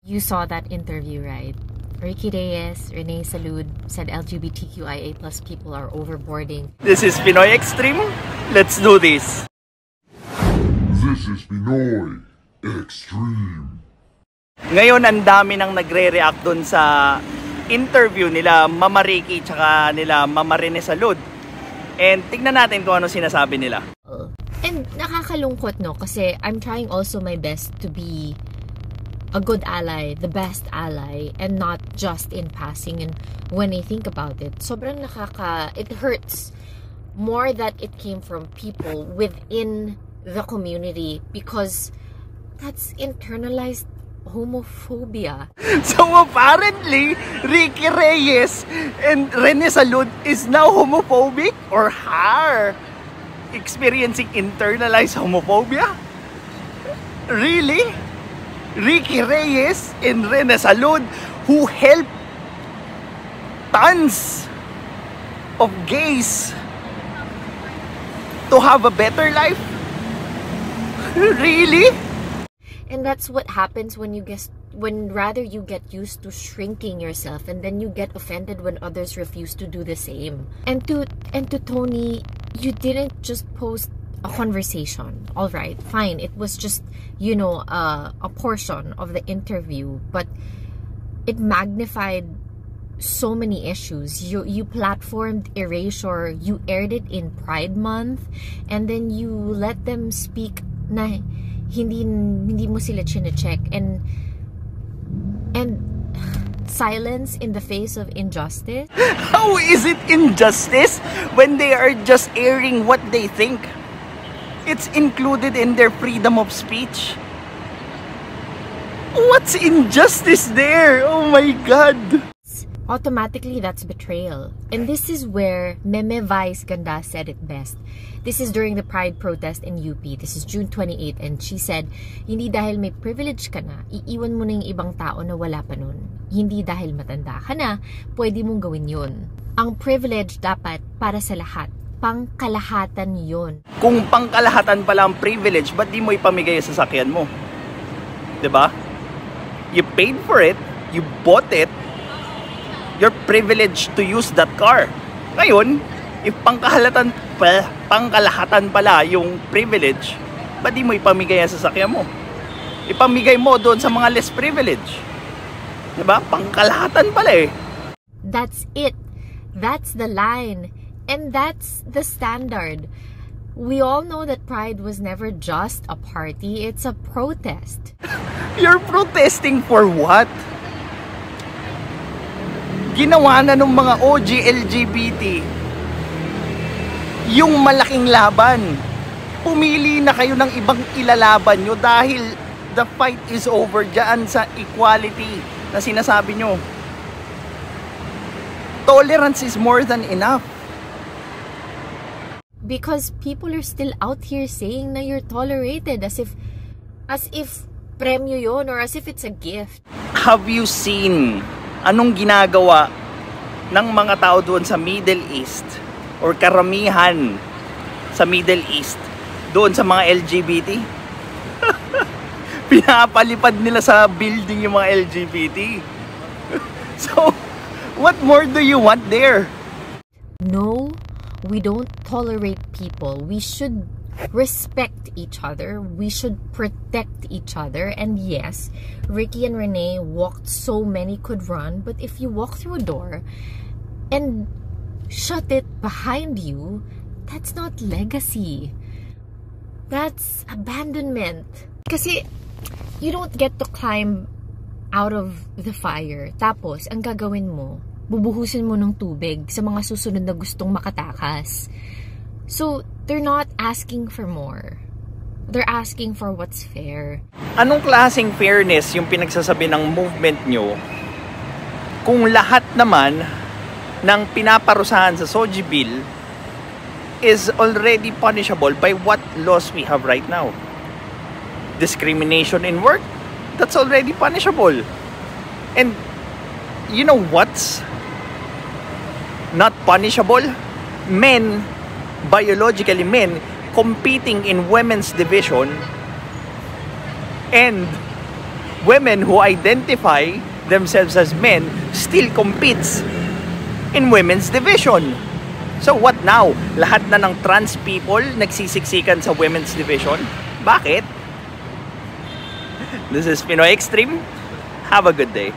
You saw that interview, right? Ricky Reyes, Rene Salud said LGBTQIA+ people are overboarding. This is Pinoy Extreme. Let's do this. This is Pinoy Extreme. Ngayon, ang dami nang nagre-react dun sa interview nila Mama Ricky tsaka nila Mama Rene Salud. And tignan natin kung ano sinasabi nila. And nakakalungkot, no? Kasi I'm trying also my best to be a good ally, the best ally, and not just in passing. And when I think about it, sobrang it hurts more that it came from people within the community because that's internalized homophobia. So apparently, Ricky Reyes and Rene Salud is now homophobic or are experiencing internalized homophobia? Really? Ricky Reyes and Rene Salud, who helped tons of gays to have a better life? Really? And that's what happens when you rather you get used to shrinking yourself, and then you get offended when others refuse to do the same. And to Tony, you didn't just post a conversation. All right, fine. It was just, you know, a portion of the interview, but it magnified so many issues. You platformed erasure. You aired it in Pride Month, and then you let them speak na hindi mo sila chine-check, and silence in the face of injustice. How is it injustice when they are just airing what they think? It's included in their freedom of speech. What's injustice there? Oh my God! Automatically, that's betrayal. And this is where Meme Vice Ganda said it best. This is during the Pride protest in UP. This is June 28, and she said, hindi dahil may privilege ka na, iiwan mo na yung ibang tao na wala pa nun. Hindi dahil matanda ka na, pwede mong gawin yun. Ang privilege dapat para sa lahat. Pangkalahatan yun. Kung pangkalahatan pala ang privilege, ba't di mo ipamigay sa sasakyan mo? 'Di ba? You paid for it, you bought it, you're privileged to use that car. Ngayon, if pangkalahatan pala yung privilege, ba't di mo ipamigay sa sasakyan mo? Ipamigay mo doon sa mga less privilege. 'Di ba? Pangkalahatan pala eh. That's it. That's the line. And that's the standard. We all know that Pride was never just a party, it's a protest. You're protesting for what? Ginawa na ng mga OG LGBT yung malaking laban. Pumili na kayo ng ibang ilalaban nyo dahil the fight is over dyan sa equality na sinasabi nyo. Tolerance is more than enough. Because people are still out here saying na you're tolerated as if premyo yon, or as if it's a gift. Have you seen anong ginagawa ng mga tao doon sa Middle East or karamihan sa Middle East doon sa mga LGBT? Pinapalipad nila sa building yung mga LGBT. So, what more do you want there? No, we don't tolerate people. We should respect each other. We should protect each other. And yes, Ricky and Rene walked so many could run. But if you walk through a door and shut it behind you, that's not legacy. That's abandonment. Kasi you don't get to climb out of the fire. Tapos, ang gagawin mo, bubuhusin mo ng tubig sa mga susunod na gustong makatakas. So, they're not asking for more. They're asking for what's fair. Anong klaseng fairness yung pinagsasabi ng movement nyo kung lahat naman ng pinaparusahan sa SOGI bill is already punishable by what laws we have right now? Discrimination in work, that's already punishable. And you know what's not punishable? Men, biologically men, competing in women's division and women who identify themselves as men still competes in women's division. So what now? Lahat na ng trans people nagsisiksikan sa women's division? Bakit? This is Pinoy Extreme. Have a good day.